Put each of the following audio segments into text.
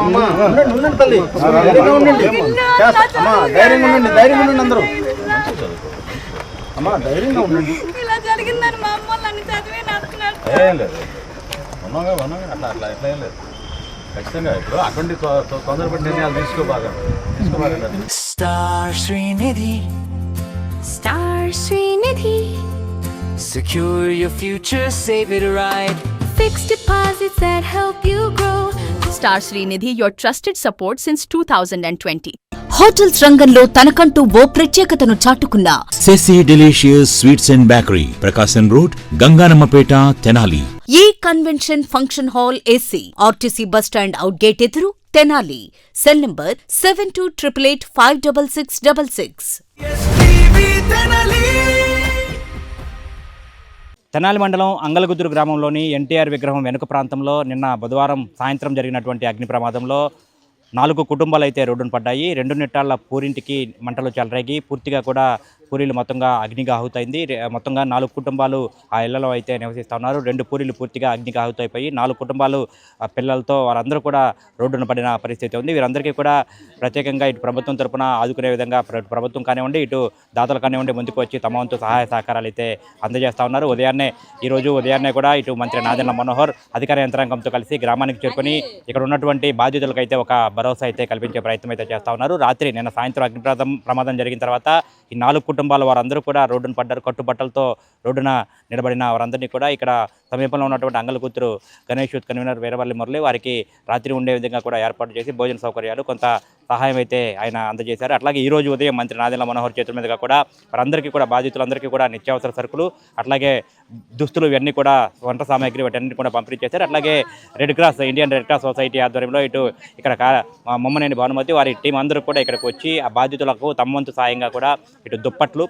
ఉండండి తల్లి, ధైర్యంగా ఉండండి. అమ్మా ధైర్యంగా ఉండండి, ధైర్యంగా ఉండండి అందరూ. అమ్మా ధైర్యంగా ఉండండి. ఇలా జరిగిందని మా అమ్మ నన్ను చదివే నడుపుతున్నాడు. ఏం లేదు, ఉన్నాగా అట్లా అట్లా ఎట్లా ఏం లేదు. ఖచ్చితంగా ఇప్పుడు అటువంటి తొందరపడి నిర్ణయాలు తీసుకోబాగా. Star Srinidhi, Star Srinidhi, secure your future, save it right. fixed deposits that help you grow. Star Srinidhi, your trusted support since 2020. Hotels రంగంలో తనకంటూ ఓ ప్రత్యేకతను చాటుకున్న Sesi delicious sweets and bakery, Prakasam road, Gangannamapeta, Tenali. ఏ convention function hall AC, RTC bus stand out gate ఎదురు, Tenali. Cell number 7288856666. Tenali మండలం అంగలగుద్దురు గ్రామంలోని ఎన్టీఆర్ విగ్రహం వెనుక ప్రాంతంలో నిన్న బుధవారం సాయంత్రం జరిగినటువంటి అగ్ని ప్రమాదంలో 4 కుటుంబాలు అయితే రోడ్డున పడ్డాయి. 2 నిట్టాళ్ల పూరింటికి మంటలు చెలరేగి పూర్తిగా కూడా పూరీలు మొత్తంగా అగ్నిగా ఆహుతైంది. మొత్తంగా 4 కుటుంబాలు ఆ ఇళ్లలో అయితే నివసిస్తూ ఉన్నారు. 2 పూరీలు పూర్తిగా అగ్నిగా ఆహుతైపోయి 4 కుటుంబాలు పిల్లలతో వారందరూ కూడా రోడ్డున పడిన పరిస్థితి ఉంది. వీరందరికీ కూడా ప్రత్యేకంగా ఇటు ప్రభుత్వం తరపున ఆదుకునే విధంగా ప్రభుత్వం కానివ్వండి, ఇటు దాతలు కానివ్వండి ముందుకు వచ్చి తమ వంతు సహాయ సహకారాలు అయితే అందజేస్తూ ఉన్నారు. ఈరోజు ఉదయాన్నే కూడా ఇటు మంత్రి నాదెండ్ల మనోహర్ అధికార యంత్రాంగంతో కలిసి గ్రామానికి చేరుకొని ఇక్కడ ఉన్నటువంటి బాధితులకు అయితే ఒక భరోసా అయితే కల్పించే ప్రయత్నం అయితే చేస్తూ ఉన్నారు. రాత్రి నిన్న సాయంత్రం అగ్ని ప్రమాదం జరిగిన తర్వాత ఈ 4 కుటుంబాల వారందరూ కూడా రోడ్డున పడ్డారు. కట్టుబట్టలతో రోడ్డున నిలబడిన వారందరినీ కూడా ఇక్కడ సమీపంలో ఉన్నటువంటి అంగలగుద్దురు గణేష్ యూత్ కన్వీనర్ వీరవల్లి మురళి వారికి రాత్రి ఉండే విధంగా కూడా ఏర్పాటు చేసి భోజన సౌకర్యాలు కొంత సహాయం అయితే ఆయన అందజేశారు. అట్లాగే ఈ రోజు ఉదయం మంత్రి నాదెండ్ల మనోహర్ చేతుల మీదుగా కూడా వారందరికీ కూడా బాధితులందరికీ కూడా నిత్యావసర సరుకులు, అట్లాగే దుస్తులు ఇవన్నీ కూడా వంట సామాగ్రి వాటన్నిటి కూడా పంపిణీ చేశారు. అట్లాగే ఇండియన్ రెడ్ క్రాస్ సొసైటీ ఆధ్వర్యంలో ఇటు ఇక్కడ మొమ్మనేని భానుమతి వారి టీం అందరూ కూడా ఇక్కడికి వచ్చి ఆ బాధితులకు తమ వంతు సాయంగా కూడా ఇటు దుప్పట్లు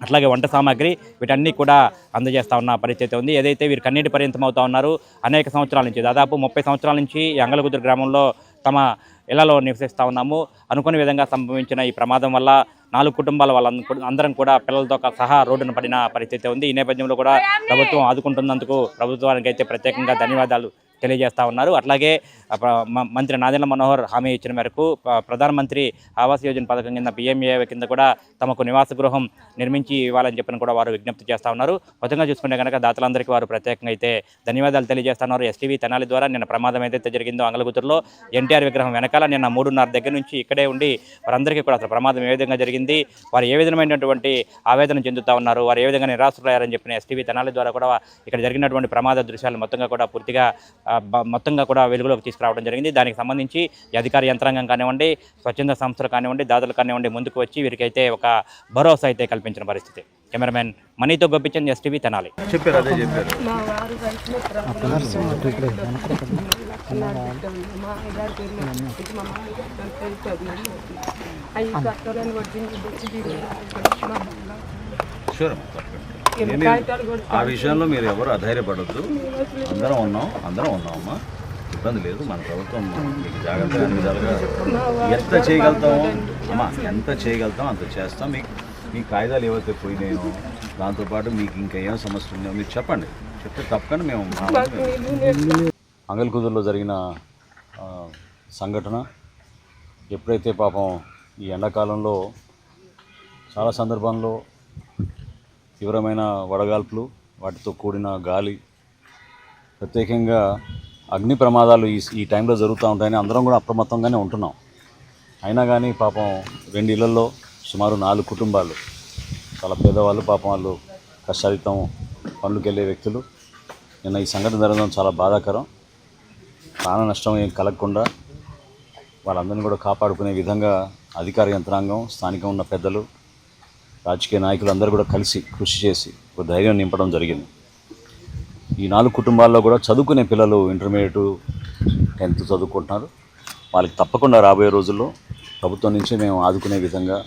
అట్లాగే వంట సామాగ్రి వీటన్నీ కూడా అందజేస్తూ ఉన్న పరిస్థితి ఉంది. ఏదైతే వీరు కన్నీటి పర్యంతం అవుతూ ఉన్నారు అనేక సంవత్సరాల నుంచి, దాదాపు 30 సంవత్సరాల నుంచి ఈ అంగలగుద్దురు గ్రామంలో తమ ఇళ్లలో నివసిస్తూ ఉన్నాము. అనుకునే విధంగా సంభవించిన ఈ ప్రమాదం వల్ల 4 కుటుంబాల అందరం కూడా పిల్లలతో సహా రోడ్డున పడిన పరిస్థితి ఉంది. ఈ నేపథ్యంలో కూడా ప్రభుత్వం ఆదుకుంటున్నందుకు ప్రభుత్వానికి అయితే ప్రత్యేకంగా ధన్యవాదాలు తెలియజేస్తూ ఉన్నారు. అట్లాగే మంత్రి నాదెండ్ల మనోహర్ హామీ ఇచ్చిన మేరకు ప్రధానమంత్రి ఆవాస్ యోజన పథకం కింద PMAY కింద కూడా తమకు నివాస గృహం నిర్మించి ఇవ్వాలని చెప్పిన కూడా వారు విజ్ఞప్తి చేస్తూ ఉన్నారు. మొత్తంగా చూసుకుంటే కనుక దాతలందరికీ వారు ప్రత్యేకంగా అయితే ధన్యవాదాలు తెలియజేస్తున్నారు. STV తెనాలి ద్వారా నిన్న ప్రమాదం ఏదైతే జరిగిందో అంగలగుద్దురులో ఎన్టీఆర్ విగ్రహం వెనకాల నిన్న 3:30 దగ్గర నుంచి ఇక్కడే ఉండి వారందరికీ కూడా అసలు ప్రమాదం ఏ విధంగా జరిగింది, వారు ఏ విధమైనటువంటి ఆవేదన చెందుతూ ఉన్నారు, వారు ఏ విధంగా నిరాశరయ్యారని చెప్పిన STV తెనాలి ద్వారా కూడా ఇక్కడ జరిగినటువంటి ప్రమాద దృశ్యాలు మొత్తంగా కూడా వెలుగులోకి తీసుకురావడం జరిగింది. దానికి సంబంధించి అధికార యంత్రాంగం కానివ్వండి, స్వచ్ఛంద సంస్థలు కానివ్వండి, దాతలు కానివ్వండి ముందుకు వచ్చి వీరికైతే ఒక భరోసా అయితే కల్పించిన పరిస్థితి. కెమెరామెన్ మనీతో గోపిచంద్, STV తెనాలి. చెప్పారు అదే చెప్పారు. ఆ విషయంలో మీరు ఎవరు అధైర్యపడద్దు. అందరం ఉన్నామమ్మా, ఇబ్బంది లేదు. మన ప్రభుత్వం మీకు జాగ్రత్తగా అన్ని విధాలుగా ఎంత చేయగలుగుతాం అంత చేస్తాం. మీ కాయిదాలు ఏవైతే పోయినాయో దాంతోపాటు మీకు ఇంకా ఏం సమస్య ఉన్నాయో మీరు చెప్తే తప్పకుండా మేము అంగలగుద్దురులో జరిగిన సంఘటన ఎప్పుడైతే పాపం ఈ ఎండాకాలంలో చాలా సందర్భాల్లో తీవ్రమైన వడగాల్పులు, వాటితో కూడిన గాలి, ప్రత్యేకంగా అగ్ని ప్రమాదాలు ఈ టైంలో జరుగుతూ ఉంటాయని అందరం కూడా అప్రమత్తంగానే ఉంటున్నాం. అయినా కానీ పాపం 2 ఇళ్లలో సుమారు 4 కుటుంబాలు, చాలా పేదవాళ్ళు, పాపం వాళ్ళు కష్టాలితం పనులకు వెళ్ళే వ్యక్తులు. నిన్న ఈ సంఘటన జరగడం చాలా బాధాకరం. ప్రాణ నష్టం ఏం కలగకుండా వాళ్ళందరినీ కూడా కాపాడుకునే విధంగా అధికార యంత్రాంగం, స్థానికంగా ఉన్న పెద్దలు, రాజకీయ నాయకులు అందరూ కూడా కలిసి కృషి చేసి ఒక ధైర్యం నింపడం జరిగింది. ఈ 4 కుటుంబాల్లో కూడా చదువుకునే పిల్లలు ఇంటర్మీడియట్ 10th చదువుకుంటున్నారు. వాళ్ళకి తప్పకుండా రాబోయే రోజుల్లో ప్రభుత్వం నుంచి మేము ఆదుకునే విధంగా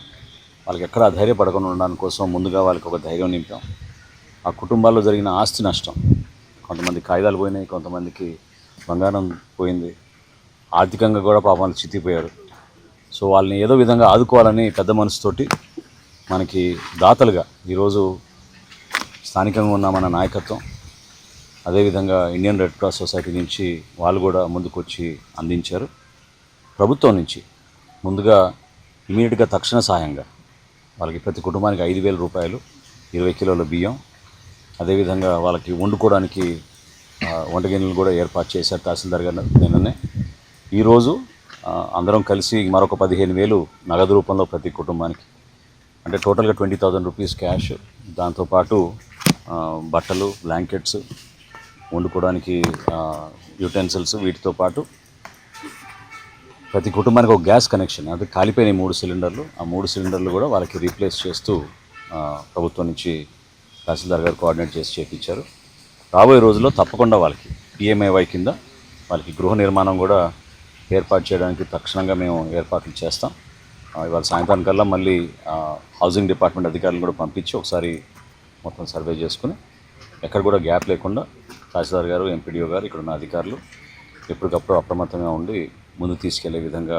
వాళ్ళకి ఎక్కడ ధైర్యపడకుండా ఉండడానికి కోసం ముందుగా వాళ్ళకి ఒక ధైర్యం నింపాం. ఆ కుటుంబాల్లో జరిగిన ఆస్తి నష్టం, కొంతమంది కాగితాలు పోయినాయి, కొంతమందికి బంగారం పోయింది, ఆర్థికంగా కూడా పాపం చితిపోయారు. సో వాళ్ళని ఏదో విధంగా ఆదుకోవాలని పెద్ద మనసుతోటి మనకి దాతలుగా ఈరోజు స్థానికంగా ఉన్న మన నాయకత్వం, అదేవిధంగా ఇండియన్ రెడ్ క్రాస్ సొసైటీ నుంచి వాళ్ళు కూడా ముందుకు వచ్చి అందించారు. ప్రభుత్వం నుంచి ముందుగా ఇమీడియట్గా తక్షణ సహాయంగా వాళ్ళకి ప్రతి కుటుంబానికి 5,000 రూపాయలు, 20 కిలోల బియ్యం, అదేవిధంగా వాళ్ళకి వండుకోవడానికి వంట గిన్నెలు కూడా ఏర్పాటు చేశారు తహసీల్దార్ గారు నిన్ననే. ఈరోజు అందరం కలిసి మరొక 15,000 నగదు రూపంలో ప్రతి కుటుంబానికి, అంటే టోటల్గా 20,000 రూపీస్ క్యాష్, దాంతోపాటు బట్టలు, బ్లాంకెట్స్, వండుకోవడానికి యూటెన్సిల్స్, వీటితో పాటు ప్రతి కుటుంబానికి ఒక గ్యాస్ కనెక్షన్, అంటే కాలిపోయిన 3 సిలిండర్లు, ఆ 3 సిలిండర్లు కూడా వాళ్ళకి రీప్లేస్ చేస్తూ ప్రభుత్వం నుంచి తహసీల్దార్ గారు కోఆర్డినేట్ చేసి చేయించారు. రాబోయే రోజుల్లో తప్పకుండా వాళ్ళకి PMAY కింద వాళ్ళకి గృహ నిర్మాణం కూడా ఏర్పాటు చేయడానికి తక్షణంగా మేము ఏర్పాట్లు చేస్తాం. ఇవాళ సాయంత్రానికల్లా మళ్ళీ హౌసింగ్ డిపార్ట్మెంట్ అధికారులను కూడా పంపించి ఒకసారి మొత్తం సర్వే చేసుకుని ఎక్కడ కూడా గ్యాప్ లేకుండా తహసీల్దార్ గారు, MPDO గారు, ఇక్కడ ఉన్న అధికారులు ఎప్పటికప్పుడు అప్రమత్తంగా ఉండి ముందుకు తీసుకెళ్లే విధంగా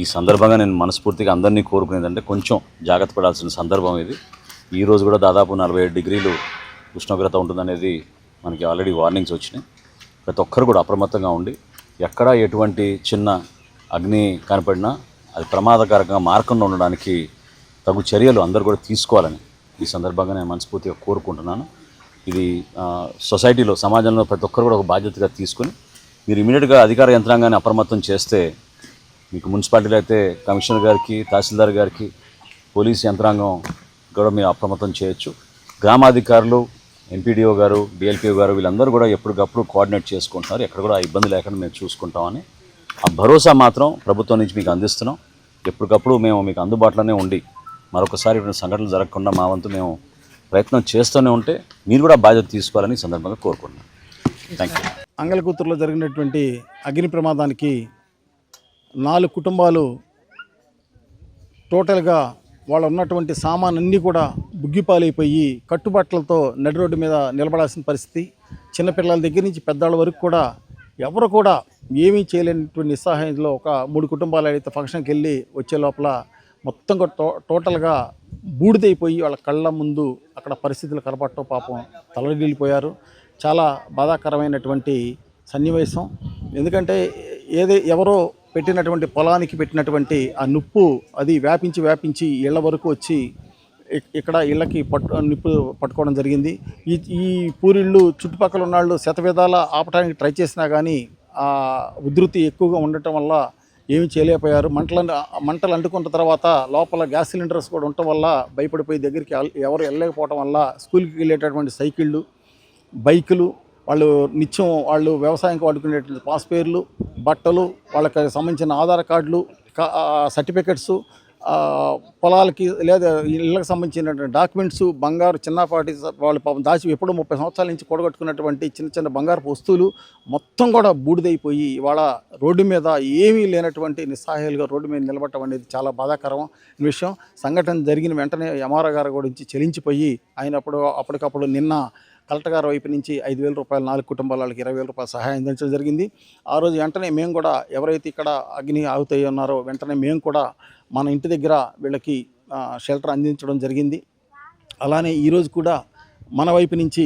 ఈ సందర్భంగా నేను మనస్ఫూర్తిగా అందరినీ కోరుకునేదంటే కొంచెం జాగ్రత్త పడాల్సిన సందర్భం ఇది. ఈరోజు కూడా దాదాపు 47 డిగ్రీలు ఉష్ణోగ్రత ఉంటుందనేది మనకి ఆల్రెడీ వార్నింగ్స్ వచ్చినాయి. ప్రతి ఒక్కరు కూడా అప్రమత్తంగా ఉండి ఎక్కడ ఎటువంటి చిన్న అగ్ని కనపడినా అది ప్రమాదకరంగా మారకుండా ఉండడానికి తగు చర్యలు అందరూ కూడా తీసుకోవాలని ఈ సందర్భంగా నేను మనస్ఫూర్తిగా కోరుకుంటున్నాను. ఇది సొసైటీలో, సమాజంలో ప్రతి ఒక్కరు కూడా ఒక బాధ్యతగా తీసుకుని మీరు ఇమీడియట్గా అధికార యంత్రాంగాన్ని అప్రమత్తం చేస్తే మీకు మున్సిపాలిటీలో అయితే కమిషనర్ గారికి, తహసీల్దార్ గారికి, పోలీస్ యంత్రాంగం కూడా మీరు అప్రమత్తం చేయొచ్చు. గ్రామాధికారులు, MPDO గారు, DLPO గారు వీళ్ళందరూ కూడా ఎప్పటికప్పుడు కోఆర్డినేట్ చేసుకుంటున్నారు. ఎక్కడ కూడా ఇబ్బంది లేకుండా మేము చూసుకుంటామని ఆ భరోసా మాత్రం ప్రభుత్వం నుంచి మీకు అందిస్తున్నాం. ఎప్పటికప్పుడు మేము మీకు అందుబాటులోనే ఉండి మరొకసారి ఇటువంటి సంఘటనలు జరగకుండా మా వంతు మేము ప్రయత్నం చేస్తూనే ఉంటే మీరు కూడా బాధ్యత తీసుకోవాలని ఈ సందర్భంగా కోరుకుంటున్నాను. Thank you. అంగలకూతురులో జరిగినటువంటి అగ్ని ప్రమాదానికి 4 కుటుంబాలు టోటల్గా వాళ్ళు ఉన్నటువంటి సామాన్ అన్నీ కూడా బుగ్గిపాలైపోయి కట్టుబట్టలతో నడి రోడ్డు మీద నిలబడాల్సిన పరిస్థితి. చిన్నపిల్లల దగ్గర నుంచి పెద్దవాళ్ళ వరకు కూడా ఎవరు కూడా ఏమీ చేయలేనటువంటి నిస్సహాయంలో ఒక 3 కుటుంబాలు అయితే ఫంక్షన్కి వెళ్ళి వచ్చే లోపల మొత్తం కూడా టోటల్గా బూడిదైపోయి వాళ్ళ కళ్ళ ముందు అక్కడ పరిస్థితులు కనపడటం పాపం తలడిల్లిపోయారు. చాలా బాధాకరమైనటువంటి సన్నివేశం. ఎందుకంటే ఎవరో పెట్టినటువంటి పొలానికి పెట్టినటువంటి ఆ నిప్పు అది వ్యాపించి ఇళ్ల వరకు వచ్చి ఇక్కడ ఇళ్ళకి నిప్పు పట్టుకోవడం జరిగింది. ఈ పూరిళ్ళు చుట్టుపక్కల ఉన్నాళ్ళు శతవిధాల ఆపడానికి ట్రై చేసినా కానీ ఆ ఉధృతి ఎక్కువగా ఉండటం వల్ల ఏమీ చేయలేకపోయారు. మంటలు అంటుకున్న తర్వాత లోపల గ్యాస్ సిలిండర్స్ కూడా ఉండటం వల్ల భయపడిపోయి దగ్గరికి ఎవరు వెళ్ళలేకపోవడం వల్ల స్కూల్కి వెళ్ళేటటువంటి సైకిళ్ళు, బైకులు, వాళ్ళు నిత్యం వాళ్ళు వ్యవసాయానికి వాడుకునేటువంటి పాస్పేర్లు, బట్టలు, వాళ్ళకి సంబంధించిన ఆధార్ కార్డులు, సర్టిఫికెట్స్, పొలాలకి లేదా ఇళ్ళకి సంబంధించినటువంటి డాక్యుమెంట్స్, బంగారు చిన్నపాటి వాళ్ళు పాపం దాచి ఎప్పుడో 30 సంవత్సరాల నుంచి కూడగట్టుకున్నటువంటి చిన్న బంగారు వస్తువులు మొత్తం కూడా బూడిదైపోయి ఇవాళ రోడ్డు మీద ఏమీ లేనటువంటి నిస్సహాయాలుగా రోడ్డు మీద నిలబడటం అనేది చాలా బాధాకరం విషయం. సంఘటన జరిగిన వెంటనే MRO గారు గురించి చెలించిపోయి ఆయన అప్పటికప్పుడు నిన్న కలెక్టర్ గారి వైపు నుంచి 5,000 రూపాయలు 4 కుటుంబాల వాళ్ళకి 20,000 రూపాయలు సహాయం అందించడం జరిగింది. ఆ రోజు వెంటనే మేము కూడా ఎవరైతే ఇక్కడ అగ్ని ఆగుతాయి ఉన్నారో వెంటనే మేము కూడా మన ఇంటి దగ్గర వీళ్ళకి షెల్టర్ అందించడం జరిగింది. అలానే ఈరోజు కూడా మన వైపు నుంచి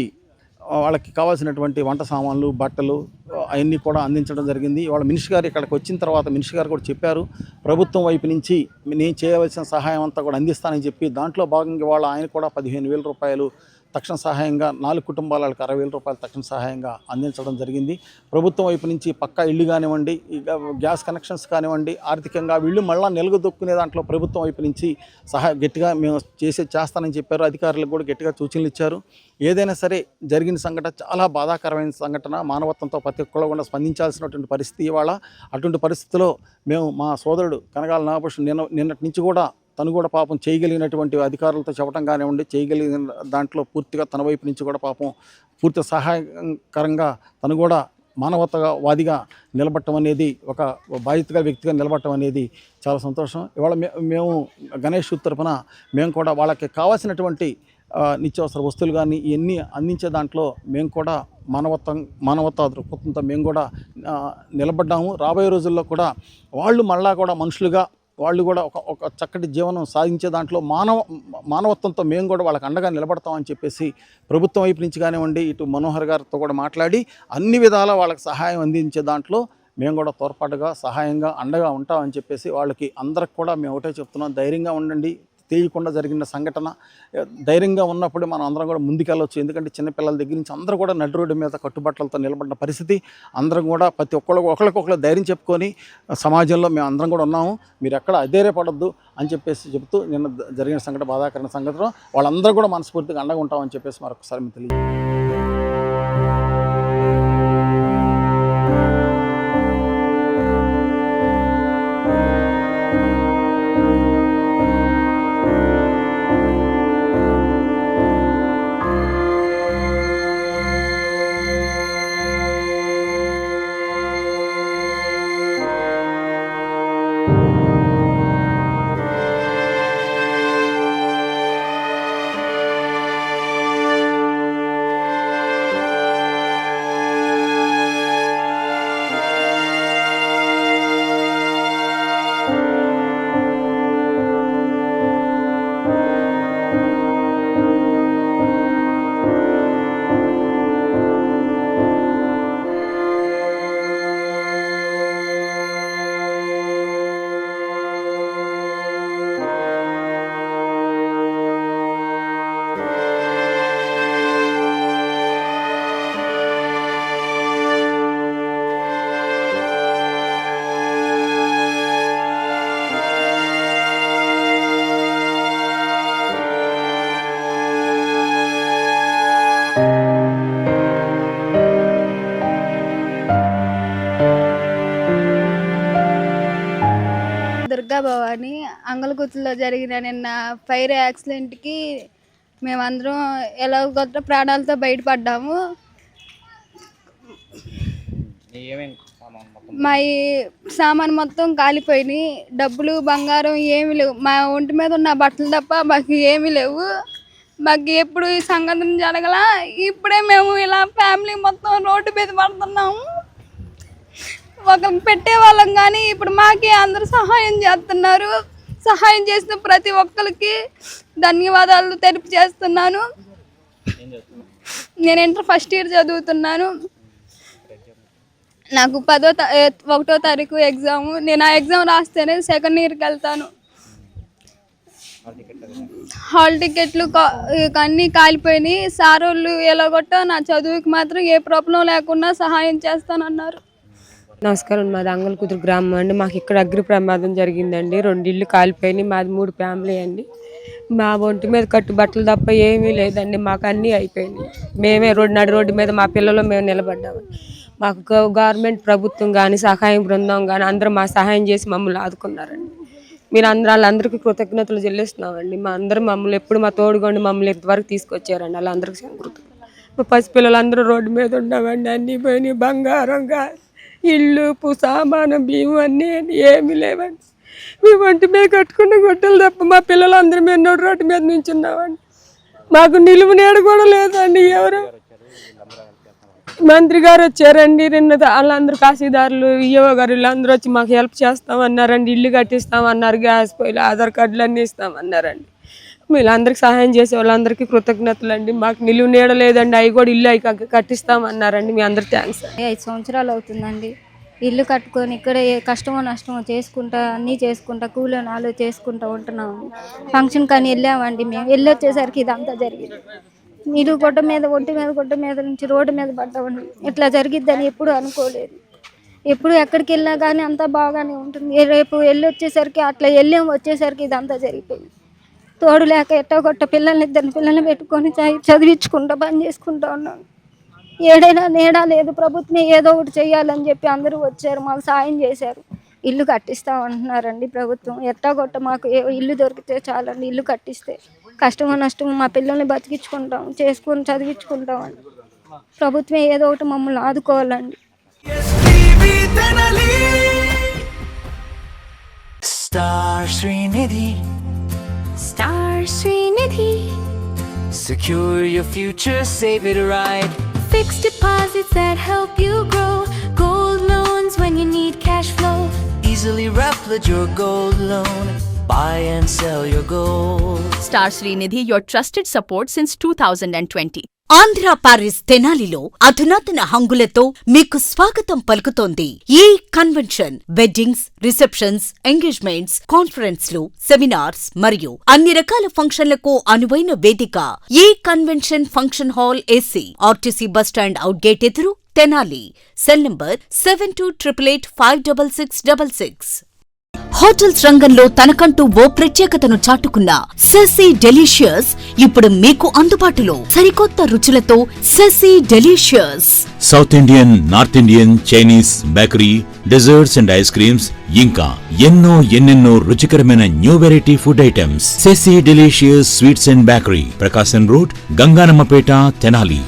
వాళ్ళకి కావాల్సినటువంటి వంట సామాన్లు, బట్టలు అవన్నీ కూడా అందించడం జరిగింది. వాళ్ళ మినిస్టర్ గారు ఇక్కడికి వచ్చిన తర్వాత మినిస్టర్ గారు కూడా చెప్పారు, ప్రభుత్వం వైపు నుంచి నేను చేయవలసిన సహాయం అంతా కూడా అందిస్తానని చెప్పి దాంట్లో భాగంగా ఆయన కూడా 15,000 రూపాయలు తక్షణ సహాయంగా 4 కుటుంబాలకు 60,000 రూపాయలు తక్షణ సహాయంగా అందించడం జరిగింది. ప్రభుత్వం వైపు నుంచి పక్కా ఇళ్ళు కానివ్వండి, గ్యాస్ కనెక్షన్స్ కానివ్వండి, ఆర్థికంగా వీళ్ళు మళ్ళీ నిలగదొక్కునే దాంట్లో ప్రభుత్వం వైపు నుంచి గట్టిగా మేము చేస్తానని చెప్పారు. అధికారులకు కూడా గట్టిగా సూచనలు ఇచ్చారు. ఏదైనా సరే జరిగిన సంఘటన చాలా బాధాకరమైన సంఘటన, మానవత్వంతో ప్రతి ఒక్కళ్ళు కూడా స్పందించాల్సినటువంటి పరిస్థితి ఇవాళ. అటువంటి పరిస్థితిలో మేము మా సోదరుడు కనగాల నాగభూషణ్ నిన్నటి నుంచి కూడా తను కూడా పాపం చేయగలిగినటువంటి అధికారులతో చెప్పడం కానివ్వండి, చేయగలిగిన దాంట్లో పూర్తిగా తన వైపు నుంచి కూడా పాపం పూర్తి సహాయకరంగా తను కూడా మానవతావాదిగా నిలబడటం అనేది, ఒక బాధ్యతగా వ్యక్తిగా నిలబడటం అనేది చాలా సంతోషం. ఇవాళ మేము గణేష్ తరపున మేము కూడా వాళ్ళకి కావాల్సినటువంటి నిత్యావసర వస్తువులు కానీ ఇవన్నీ అందించే దాంట్లో మేము కూడా మానవతా దృక్పథంతో మేము కూడా నిలబడ్డాము. రాబోయే రోజుల్లో కూడా వాళ్ళు మళ్ళా కూడా మనుషులుగా వాళ్ళు కూడా ఒక చక్కటి జీవనం సాధించే దాంట్లో మానవత్వంతో మేము కూడా వాళ్ళకి అండగా నిలబడతామని చెప్పేసి ప్రభుత్వం వైపు నుంచి కానివ్వండి, ఇటు మనోహర్ గారితో కూడా మాట్లాడి అన్ని విధాలా వాళ్ళకి సహాయం అందించే దాంట్లో మేము కూడా తోడ్పాటుగా సహాయంగా అండగా ఉంటామని చెప్పేసి వాళ్ళకి అందరికి కూడా మేము ఒకటే చెప్తున్నాం, ధైర్యంగా ఉండండి. తెలియకుండా జరిగిన సంఘటన, ధైర్యంగా ఉన్నప్పుడు మనం అందరం కూడా ముందుకెళ్ళవచ్చు. ఎందుకంటే చిన్నపిల్లల దగ్గర నుంచి అందరూ కూడా నడి రోడ్డు మీద కట్టుబట్టలతో నిలబడిన పరిస్థితి. అందరం కూడా ప్రతి ఒకరికొకరు ధైర్యం చెప్పుకొని సమాజంలో మేము అందరం కూడా ఉన్నాము, మీరు ఎక్కడ అధైర్యపడొద్దు అని చెప్పేసి చెబుతూ నిన్న జరిగిన సంఘటన బాధాకరమైన సంఘటన వాళ్ళందరూ కూడా మనస్ఫూర్తిగా అండగా ఉంటామని చెప్పేసి మరొకసారి మేము తెలియదు. దుర్గా భవాని అంగలగుత్తులో జరిగిన నిన్న ఫైర్ యాక్సిడెంట్కి మేమందరం ఎలా కొత్త ప్రాణాలతో బయటపడ్డాము. మా ఈ సామాన్ మొత్తం కాలిపోయినాయి, డబ్బులు బంగారం ఏమీ లేవు, మా ఒంటి మీద ఉన్న బట్టలు తప్ప మాకు ఏమీ లేవు. మాకు ఎప్పుడు ఈ సంఘటన జరగల, ఇప్పుడే మేము ఇలా ఫ్యామిలీ మొత్తం రోడ్డు మీద పడుతున్నాము. ఒక పెట్టేవాళ్ళం కానీ ఇప్పుడు మాకే అందరూ సహాయం చేస్తున్నారు. సహాయం చేసిన ప్రతి ఒక్కరికి ధన్యవాదాలు తెలియజేస్తున్నాను. నేను ఇంటర్ ఫస్ట్ ఇయర్ చదువుతున్నాను. నాకు 1వ తారీఖు ఎగ్జామ్. నేను ఆ ఎగ్జామ్ రాస్తేనే సెకండ్ ఇయర్కి వెళ్తాను. హాల్ టికెట్లు అన్నీ కాలిపోయినాయి. సార్ వాళ్ళు ఎలాగొట్టా నా చదువుకి మాత్రం ఏ ప్రాబ్లం లేకుండా సహాయం చేస్తానన్నారు. నమస్కారం, మాది అంగలకుదురు గ్రామం అండి. మాకు ఇక్కడ అగ్ని ప్రమాదం జరిగిందండి. 2 ఇళ్ళు కాలిపోయినాయి. మాది 3 ఫ్యామిలీ అండి. మా ఒంటి మీద కట్టుబట్టలు తప్ప ఏమీ లేదండి. మాకు అన్నీ అయిపోయినాయి. మేమే నడి రోడ్డు మీద మా పిల్లలు మేము నిలబడ్డాము. మాకు గవర్నమెంట్ ప్రభుత్వం కానీ సహాయం బృందం కానీ అందరూ మా సహాయం చేసి మమ్మల్ని ఆదుకున్నారండి. మీరు వాళ్ళందరికీ కృతజ్ఞతలు చెల్లిస్తున్నామండి. మమ్మల్ని ఎప్పుడు మా తోడుగొండి మమ్మల్ని ఇంతవరకు తీసుకొచ్చారండి. వాళ్ళందరికీ సంకృతులు. మా పసిపిల్లలందరూ రోడ్డు మీద ఉన్నామండి. అన్నీ పోయినాయి, బంగారం ఇల్లు సామాను బియ్యం అన్నీ ఏమీ లేవండి. మేము ఒంటి మీద కట్టుకున్న గుట్టలు తప్ప మా పిల్లలందరూ మేము రోడ్డు మీద నుంచున్నామండి. మాకు నిలువ నీడ కూడా లేదండి. ఎవరు మంత్రి గారు వచ్చారండి నిన్న, వాళ్ళందరూ కాశీదారులు ఈఓ గారు వీళ్ళందరూ వచ్చి మాకు హెల్ప్ చేస్తామన్నారండి. ఇల్లు కట్టిస్తామన్నారు, గ్యాస్ పొయ్యిలు ఆధార్ కార్డులు అన్నీ ఇస్తామన్నారండి. వీళ్ళందరికీ సహాయం చేసే వాళ్ళందరికీ కృతజ్ఞతలు అండి. మాకు నిలువ నీడ లేదండి, అవి కూడా ఇల్లు అవి కట్టిస్తామన్నారండి. మీ అందరు థ్యాంక్స్. 5 సంవత్సరాలు అవుతుందండి ఇల్లు కట్టుకొని ఇక్కడ ఏ కష్టమో నష్టమో చేసుకుంటా అన్నీ చేసుకుంటా కూలి నాలు చేసుకుంటా ఉంటున్నాము. ఫంక్షన్ కానీ వెళ్ళామండి. మేము వెళ్ళొచ్చేసరికి ఇదంతా జరిగింది. నీళ్ళు గుడ్డ మీద ఒంటి మీద గుడ్డ మీద నుంచి రోడ్డు మీద పడ్డామండి. ఇట్లా జరిగిద్దని ఎప్పుడు అనుకోలేదు. ఎప్పుడు ఎక్కడికి వెళ్ళినా కానీ అంతా బాగానే ఉంటుంది. రేపు వెళ్ళొచ్చేసరికి అట్లా వచ్చేసరికి ఇదంతా జరిగిపోయింది. తోడు లేక ఎట్టగొట్ట ఇద్దరు పిల్లల్ని పెట్టుకొని చదివించుకుంటా పని చేసుకుంటా ఉన్నాను. ఏడైనా నేడా లేదు, ప్రభుత్వం ఏదో ఒకటి చెయ్యాలని చెప్పి అందరూ వచ్చారు, మాకు సాయం చేశారు. ఇల్లు కట్టిస్తామంటున్నారండి ప్రభుత్వం. ఎట్టాగొట్ట మాకు ఇల్లు దొరికితే చాలండి, ఇల్లు కట్టిస్తే కష్టమో నష్టమో మా పిల్లల్ని బతికించుకుంటాం, చేసుకొని చదివించుకుంటామండి. ప్రభుత్వం ఏదో ఒకటి మమ్మల్ని ఆదుకోవాలండి. Star Srinidhi. Star Srinidhi. Secure your future, save it right. Fixed deposits that help you grow. Gold loans when you need cash flow. Easily replicate your gold loan. Buy and sell your gold. Star Srinidhi, your trusted support since 2020. Andhra Paris తెనాలిలో అధునాతన హంగులతో మీకు స్వాగతం పలుకుతోంది ఈ convention. Weddings, receptions, engagements, కాన్ఫరెన్స్లు, seminars మరియు అన్ని రకాల ఫంక్షన్లకు అనువైన వేదిక. ఈ convention function hall AC, RTC bus stand out gate ఎదురు, తెనాలి. Cell number 7288566666. హోటల్స్ రంగంలో తనకంటూ ఓ ప్రత్యేకతను చాటుకున్న సెసీ డెలీషియస్ ఇప్పుడు మీకు అందుబాటులో. సరికొత్త రుచులతో Sesi delicious. South Indian, North Indian, Chinese, bakery, desserts and ice creams, ఇంకా ఎన్నెన్నో రుచికరమైన new variety food items. Sesi delicious sweets and bakery, Prakasam road, Gangannamapeta, Tenali.